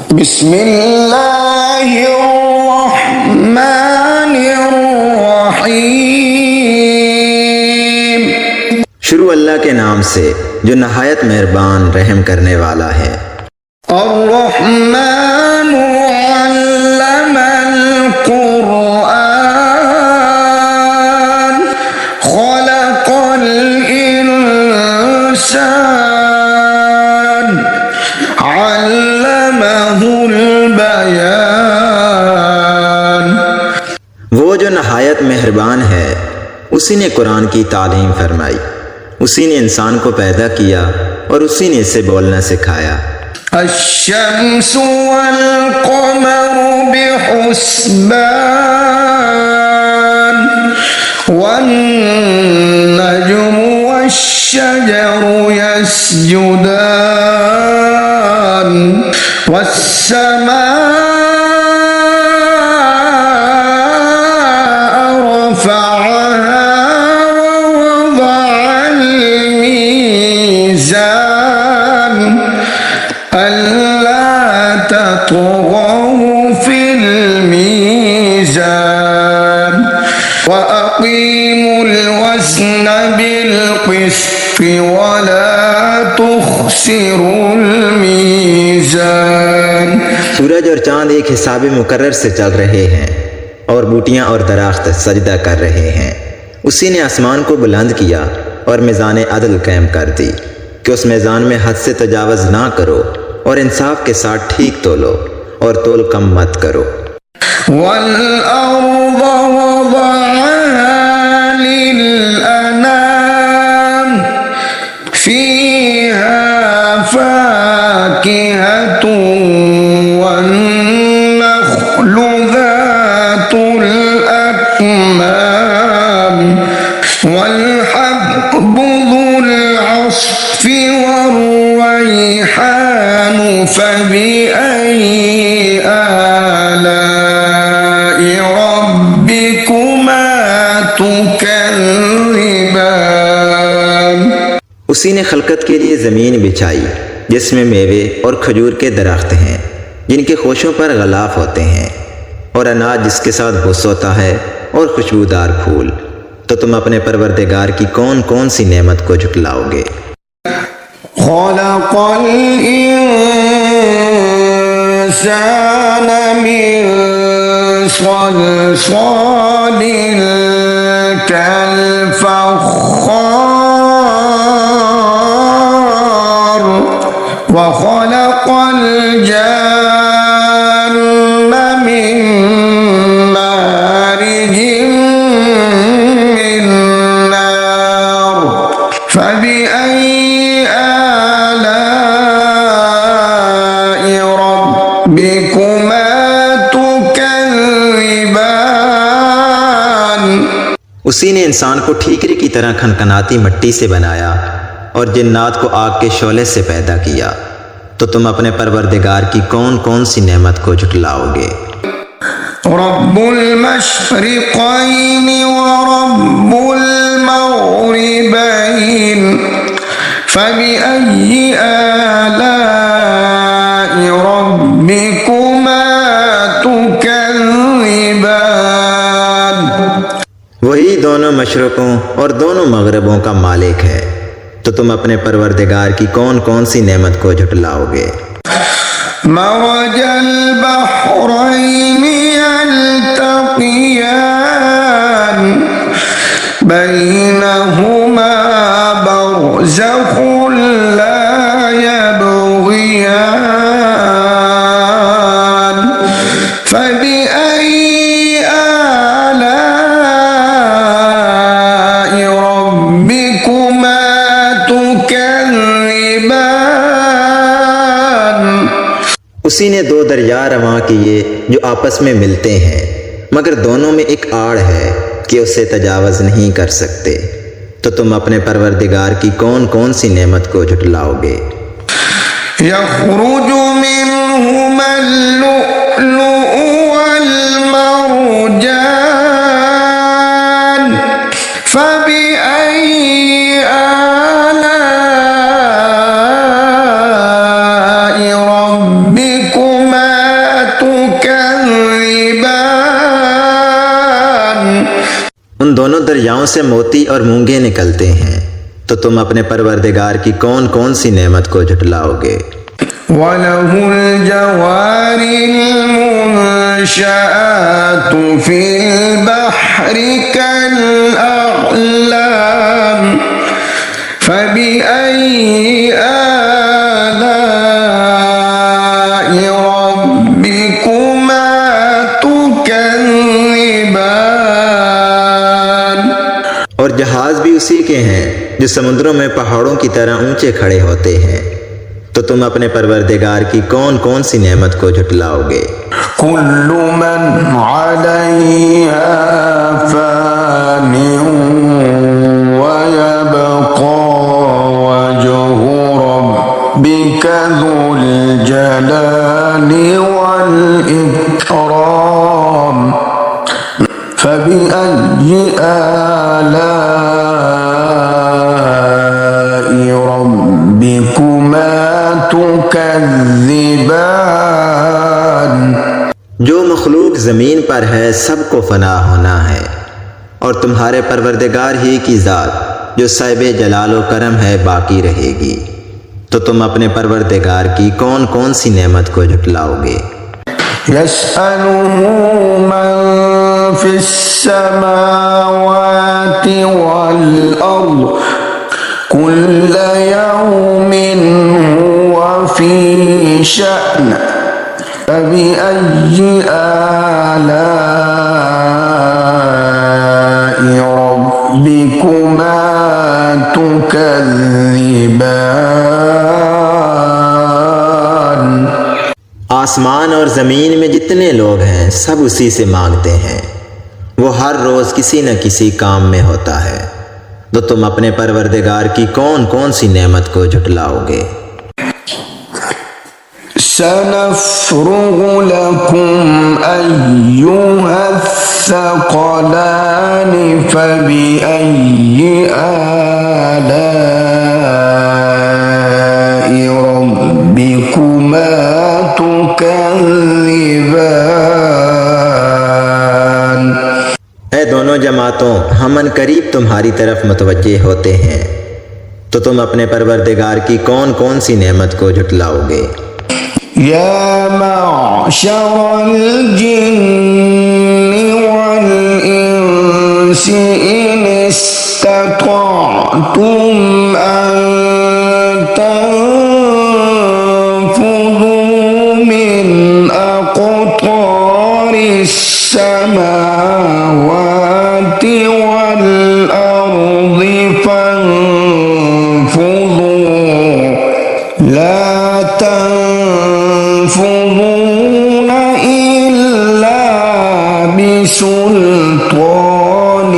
बिस्मिल्लाहिर्रहमानिर्रहीम। शुरू अल्लाह के नाम से जो नहायत मेहरबान रहम करने वाला है। अर्रहमानु अल्लमल कुरआन खलक़ल इंसान अल्लमहुल बयान। वो जो नहायत मेहरबान है, उसी ने कुरान की तालीम फरमाई, उसी ने इंसान को पैदा किया और उसी ने इसे बोलना सिखाया। अश्शम्सु वल क़मरु बिहुस्बान वन्नजुमु वश्शजरु यस्जुदान वस्समाअ रफ़अहा ववضअल मीज़ान अल्ला तत्गौ फिल मीज़ान वअक़ीमुल वज़्न बिल क़िस्ति वला तुख़्सिरुल मीज़ान। सूरज और चांद एक हिसाब मुकर्रर से चल रहे हैं और बूटियां और दराख्त सजदा कर रहे हैं। उसी ने आसमान को बुलंद किया और मीज़ान अदल कायम कर दी कि उस मीज़ान में हद से तजावज़ ना करो और इंसाफ के साथ ठीक तोलो और तोल कम मत करो। वल अर्ज़ वज़अहा लिल अनाम फ़ीहा फ़ाकिहतुन वन्नख़्लु ज़ातुल अक्माम वल्हब्बु ज़ुल अस्फ़ि वर्रैहान फ़बिअय्यि आलाइ रब्बिकुमा तुकज़्ज़िबान। उसी ने खलकत के लिए ज़मीन बिछाई जिसमें मेवे और खजूर के दरख्त हैं जिनके खोशों पर गलाफ होते हैं, और अनाज जिसके साथ भुस होता है और खुशबूदार फूल। तो तुम अपने परवरदिगार की कौन कौन सी नेमत को झुटलाओगे। खलक़ल इंसान मिन सलसालिन कल-फ़ख़्ख़ार व खलक़ल जन्न मिन मारिजिन मिन नार फ़बिअय्यि आलाइ रब्बिकुमा तुकज़्ज़िबान। उसी ने इंसान को ठीकरे की तरह खनखनाती मिट्टी से बनाया और जिन्नात को आग के शोले से पैदा किया। तो तुम अपने परवरदिगार की कौन कौन सी नेमत को झुटलाओगे। रब्बुल मशरिक़ैनि व रब्बुल मग़रिबैन फ़बिअय्यि आलाइ रब्बिकुमा तुकज़्ज़िबान। वही दोनों मशरक़ों और दोनों मगरबों का मालिक है। तो तुम अपने परवरदिगार की कौन कौन सी नेमत को झुटलाओगे। मरजल बहरैनि यल्तक़ियान बैनहुमा बरज़ख़ुन ला यबग़ियान फ़बिअय्यि आलाइ रब्बिकुमा तुकज़्ज़िबान। उसी ने दो दरिया रवां किए जो आपस में मिलते हैं, मगर दोनों में एक आड़ है कि उसे तजावज़ नहीं कर सकते। तो तुम अपने परवरदिगार की कौन कौन सी नेमत को झुटलाओगे। यख़्रुजु मिन्हुमल लुअ्लुअु वल मरजान फ़बिअय्यि आलाइ रब्बिकुमा تكذبان उन दोनों दरियाओं से मोती और मूंगे निकलते हैं, तो तुम अपने परवरदिगार की कौन कौन सी नेमत को झुटलाओगे। وله الجوار المنشآت في البحر كالأعلام فبأي آلاء ربكما تكذبان। और जहाज भी उसी के हैं जो समुद्रों में पहाड़ों की तरह ऊंचे खड़े होते हैं, तो तुम अपने परवरदिगार की कौन कौन सी नेमत को झुटलाओगे। كل من عليها فان ويبقى وجه ربك ذو الجلال والإكرام فبأي آلاء ربكما تكذبان। जो मखलूक ज़मीन पर है सबको फना होना है, और तुम्हारे परवरदिगार ही की ज़ात जो साहिब जलाल व करम है बाकी रहेगी, तो तुम अपने परवरदिगार की कौन कौन सी नेमत को झुटलाओगे। يسأله من في السماوات والأرض كل يوم هو في شأن فبأي آلاء ربكما تكذبان। आसमान और ज़मीन में जितने लोग हैं सब उसी से मांगते हैं, वो हर रोज़ किसी न किसी काम में होता है, तो तुम अपने परवरदिगार की कौन कौन सी नेमत को झुटलाओगे। سنفرغ لكم أيها الثقلان فبأي آلاء ربكما تكذبان। ऐ दोनों जमातों, हम अन करीब तुम्हारी तरफ मुतवज्जे होते हैं, तो तुम अपने परवरदिगार की कौन कौन सी नेमत को झुटलाओगे। يا معشر الجن والإنس إن استطعتم أن تنفذوا من أقطار السماوات والأرض فانفذوا لا تنفذون إلا بسلطان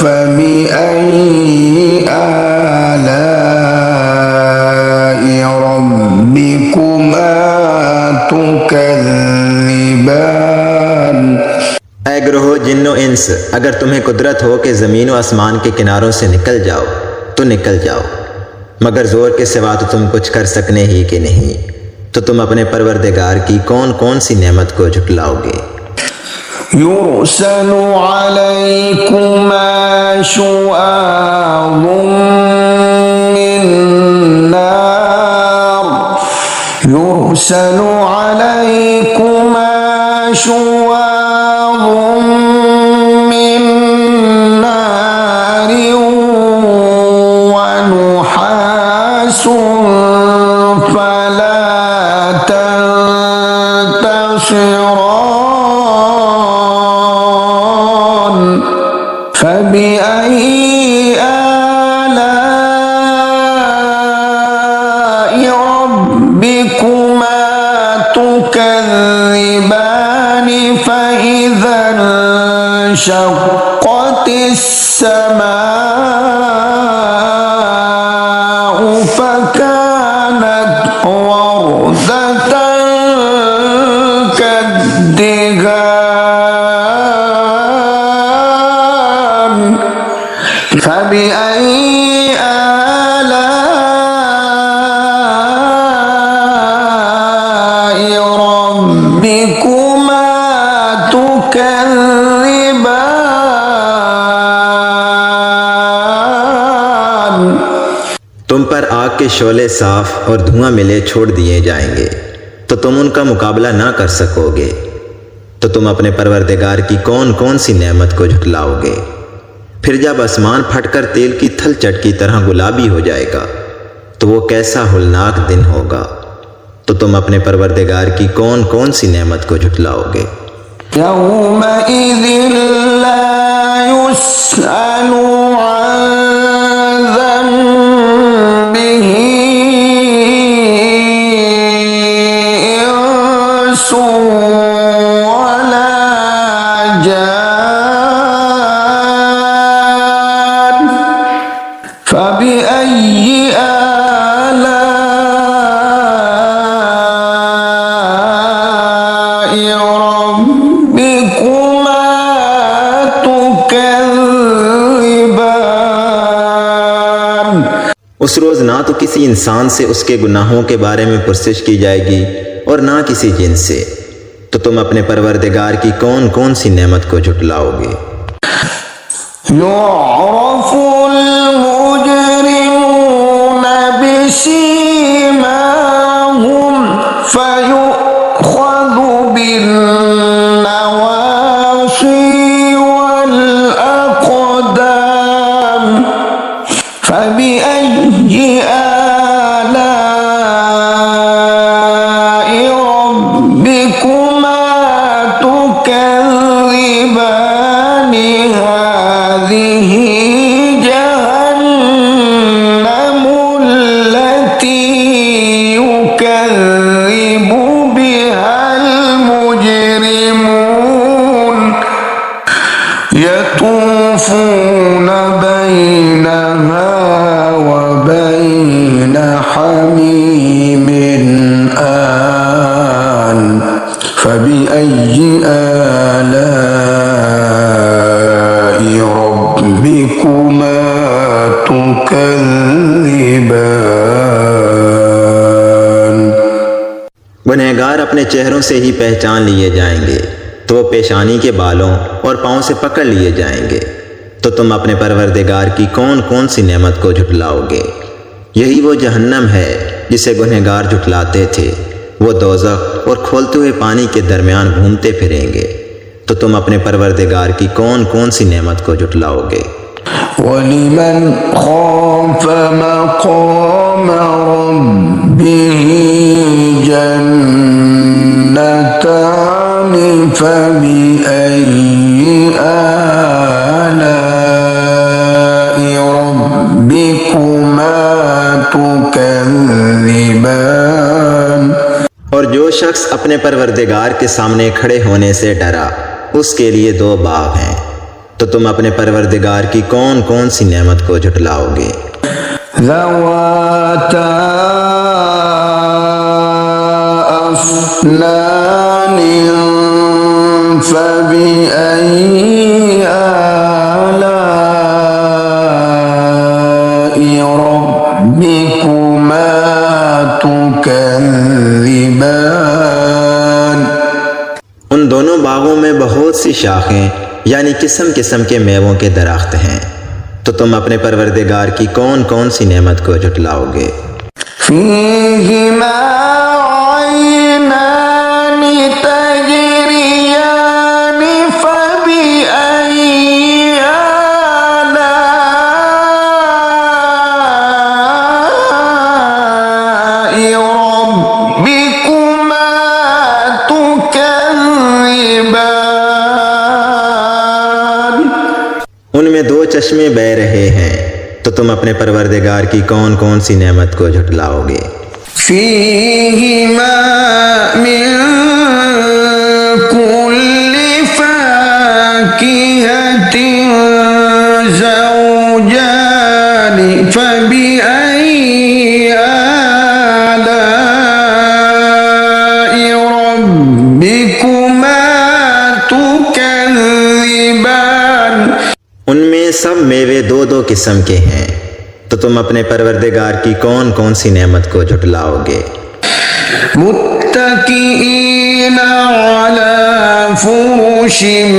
فبأي آلاء ربكما تكذبان। ऐ ग्रोह जिन्नो इंस, अगर तुम्हें कुदरत हो कि ज़मीन व आसमान के किनारों से निकल जाओ तो निकल जाओ, मगर ज़ोर के सिवा तो तुम कुछ कर सकने ही कि नहीं, तो तुम अपने परवरदिगार की कौन कौन सी नेमत को झुटलाओगे। يرسل عليكما شواظ من نار يرسل عليكما شواظ من نار ونحاس فلا تنتصران فبأي آلاء ربكما تكذبان فإذا انشقت السماء فكانت وردة كالدهان فبأي آلاء आग के शोले साफ और धुआं मिले छोड़ दिए जाएंगे तो तुम उनका मुकाबला ना कर सकोगे। तो तुम अपने परवरदिगार की कौन कौन सी नेमत को झुटलाओगे। फिर जब आसमान फटकर तेल की थलचट की तरह गुलाबी हो जाएगा तो वो कैसा होलनाक दिन होगा। तो तुम अपने परवरदिगार की कौन कौन सी नेमत को झुटलाओगे। यौमइज़िन ला युस्अलु अन ज़ंबिही इंसुन वला जान फबिअय्यि आलाइ रब्बिकुमा तुकज़्ज़िबान। उस रोज ना तो किसी इंसान से उसके गुनाहों के बारे में पुरसिश की जाएगी और ना किसी जिन से। तो तुम अपने परवरदिगार की कौन कौन सी नेमत को झुटलाओगे। युअरफुल मुजरिमून बिसीमाहुम फयुख़ज़ु बिन्नवासी वल अक़दाम फबिअय्यि आलाइ रब्बिकुमा तुकज़्ज़िबान। हाज़िही जहन्नमु अल्लती युकज़्ज़िबु बिहल मुजरिमून यतूफ़ून बैनहा व बैन हमीमिन आन फबिअय्यि आलाइ रब्बिकुमा तुकज़्ज़िबान। गुनहगार अपने चेहरों से ही पहचान लिए जाएंगे तो वो पेशानी के बालों और पाँव से पकड़ लिए जाएंगे। तो तुम अपने परवरदिगार की कौन कौन सी नेमत को झुटलाओगे। यही वो जहन्नम है जिसे गुनहगार झुटलाते थे। वो दोज़ख और खोलते हुए पानी के दरमियान घूमते फिरेंगे। तो तुम अपने परवरदिगार की कौन कौन सी नेमत को झुटलाओगे। वलिमन खाफ मक़ाम रब्बिही जन्नतान फबिअय्यि आलाइ रब्बिकुमा तुकज़्ज़िबान। और जो शख्स अपने परवरदिगार के सामने खड़े होने से डरा उसके लिए दो बाब हैं। तो तुम अपने परवरदिगार की कौन कौन सी नेमत को झुटलाओगे। ज़वाता अफ़नान फबिअय्यि आलाइ रब्बिकुमा तुकज़्ज़िबान। उन दोनों बागों में बहुत सी शाखें यानी किस्म किस्म के मेवों के दरख्त हैं। तो तुम अपने परवरदिगार की कौन कौन सी नेमत को झुटलाओगे। फ़ीहिमा ऐनान तजरियान फबिअय्यि आलाइ रब्बिकुमा तुकज़्ज़िबान। उनमें दो चश्मे बह रहे हैं। तो तुम अपने परवरदिगार की कौन कौन सी नेमत को झुटलाओगे। फ़ीहिमा मिन कुल्लि फ़ाकिहतिन ज़ौजान फबिअय्यि आलाइ रब्बिकुमा तुकज़्ज़िबान। उनमें सब मेवे दो दो किस्म के हैं। तो तुम अपने परवरदिगार की कौन कौन सी नेमत को झुटलाओगे। मुत्तकीईन अला फुरुशिन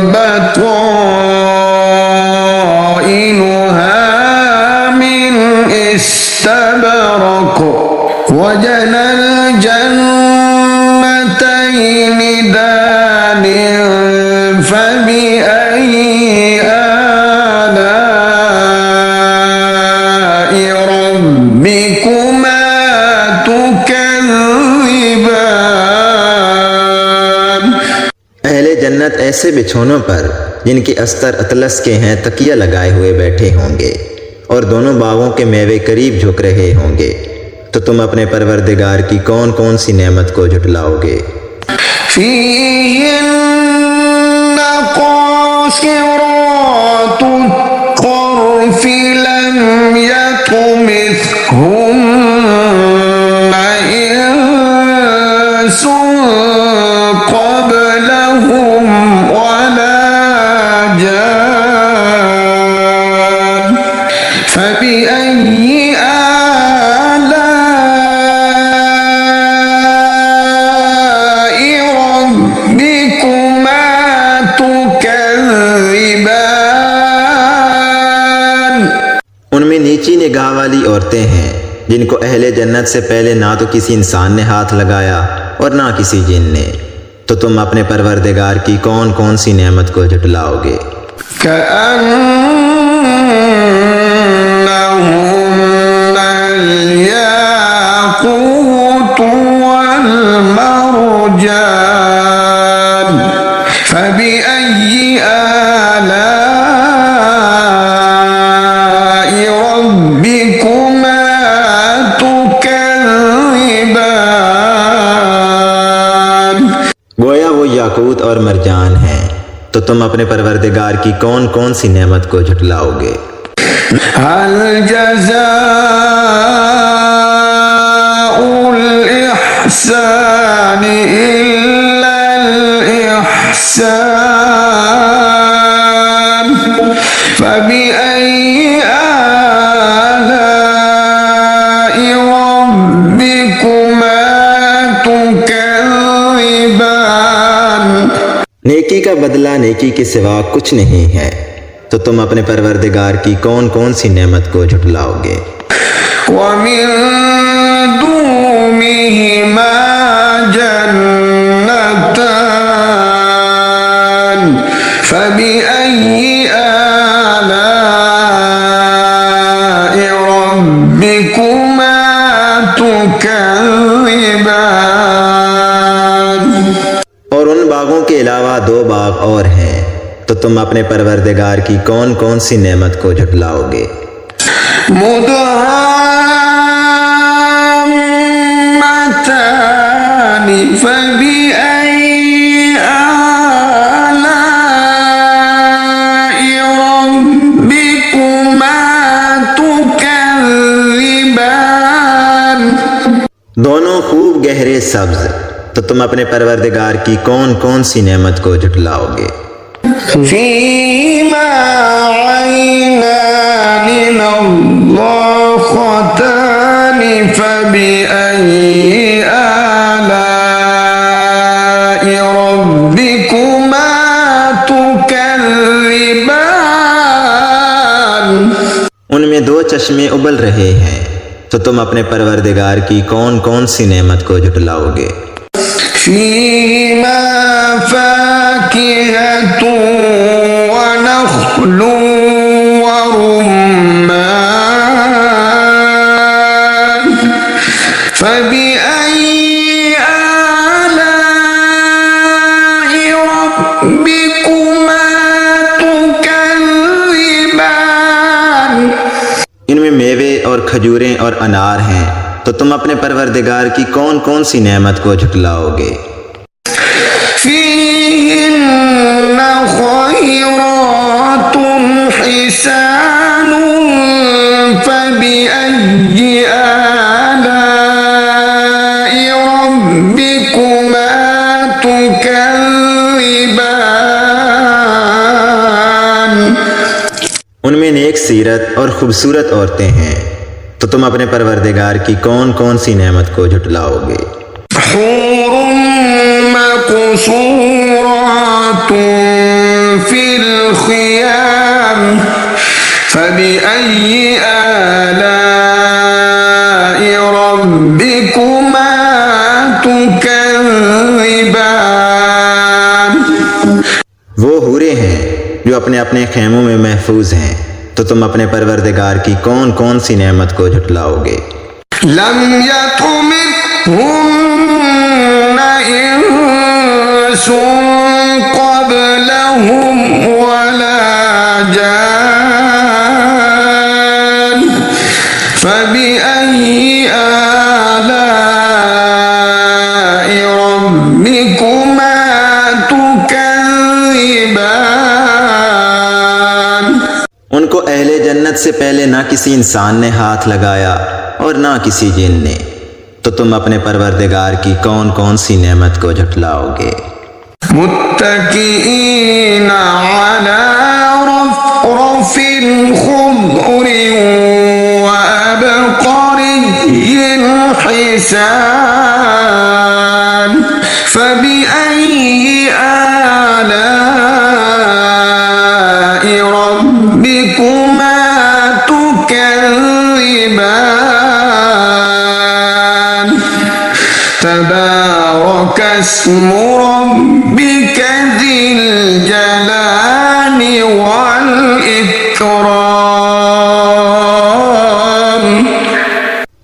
बताइनुहा मिन इस्ता وجنى الجنتين دان فبأي آلاء ربكما تكذبان। अहले जन्नत ऐसे बिछौनों पर जिनके अस्तर अतलस के हैं तकिया लगाए हुए बैठे होंगे और दोनों बागों के मेवे करीब झुक रहे होंगे, तो तुम अपने परवरदिगार की कौन कौन सी नेमत को झुटलाओगे। فيهن قاصرات الطرف لم يطمثهن إنس قبلهم ولا جان فبأي آلاء ربكما تكذبان। उनमें नीची निगाह वाली औरतें हैं जिनको अहले जन्नत से पहले ना तो किसी इंसान ने हाथ लगाया और ना किसी जिन ने, तो तुम अपने परवरदिगार की कौन कौन सी नेमत को झुटलाओगे। كأنهن الياقوت والمرجان فبأي آلاء ربكما تكذبان। गोया वो याकूत और मरजान हैं, तो तुम अपने परवरदिगार की कौन कौन सी नेमत को झुटलाओगे। هل جزاء الإحسان إلا الإحسان فبأي آلاء ربكما تكذبان। नेकी का बदला नेकी के सिवा कुछ नहीं है, तो तुम अपने परवरदिगार की कौन कौन सी नेमत को झुटलाओगे। ومن دونهما جنتان فبأي آلاء ربكما تكذبان। और उन बागों के अलावा दो बाग और हैं, तो तुम अपने परवरदिगार की कौन कौन सी नेमत को झुटलाओगे। مدهامتان فبأي آلاء ربكما تكذبان। दोनों खूब गहरे सब्ज, तो तुम अपने परवरदिगार की कौन कौन सी नेमत को झुटलाओगे। فيهما عينان نضاختان فبأي آلاء ربكما تكذبان। उनमें दो चश्मे उबल रहे हैं, तो तुम अपने परवरदिगार की कौन कौन सी नेमत को झुटलाओगे। فيهما فاكهة ونخل ورمان فبأي آلاء ربكما تكذبان। इनमें मेवे और खजूरें और अनार हैं, तो तुम अपने परवरदिगार की कौन कौन सी नेमत को झुटलाओगे। فيهن خيرات حسان فبأي آلاء ربكما تكذبان। उनमें नेक सीरत और खूबसूरत औरतें हैं, तो तुम अपने परवरदिगार की कौन कौन सी नेमत को झुटलाओगे। حور مقصورات في الخيام فبأي آلاء ربكما हैं जो अपने अपने खेमों में महफूज हैं, तो तुम अपने परवरदिगार की कौन कौन सी नेमत को झुटलाओगे। लम यतमिथुन्न इंसुन क़ब्लहुम वला जान फबिअय्यि आलाइ रब्बिकुमा तुकज़्ज़िबान। उनको अहले जन्नत से पहले ना किसी इंसान ने हाथ लगाया और ना किसी जिन ने, तो तुम अपने परवरदिगार की कौन कौन सी नेमत को झुटलाओगे। मुत्तकीईन अला रफ़रफ़िन ख़ुद्रिन व अबक़रिय्यिन हिसान फबिअय्यि आलाइ रब्बिकुमा तुकज़्ज़िबान तबारक अस्मु रब्बिक ज़िल जलाली वल इकराम।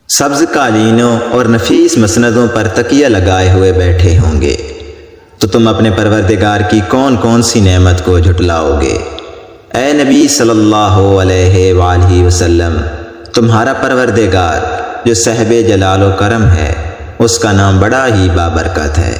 सब्ज कालीनों और नफीस मसनदों पर तकिया लगाए हुए बैठे होंगे, तो तुम अपने परवरदिगार की कौन कौन सी नेमत को झुटलाओगे। ए नबी सल्लल्लाहु अलैहि वसल्लम, तुम्हारा परवरदिगार जो साहिब जलाल व करम है, उसका नाम बड़ा ही बाबरकत है।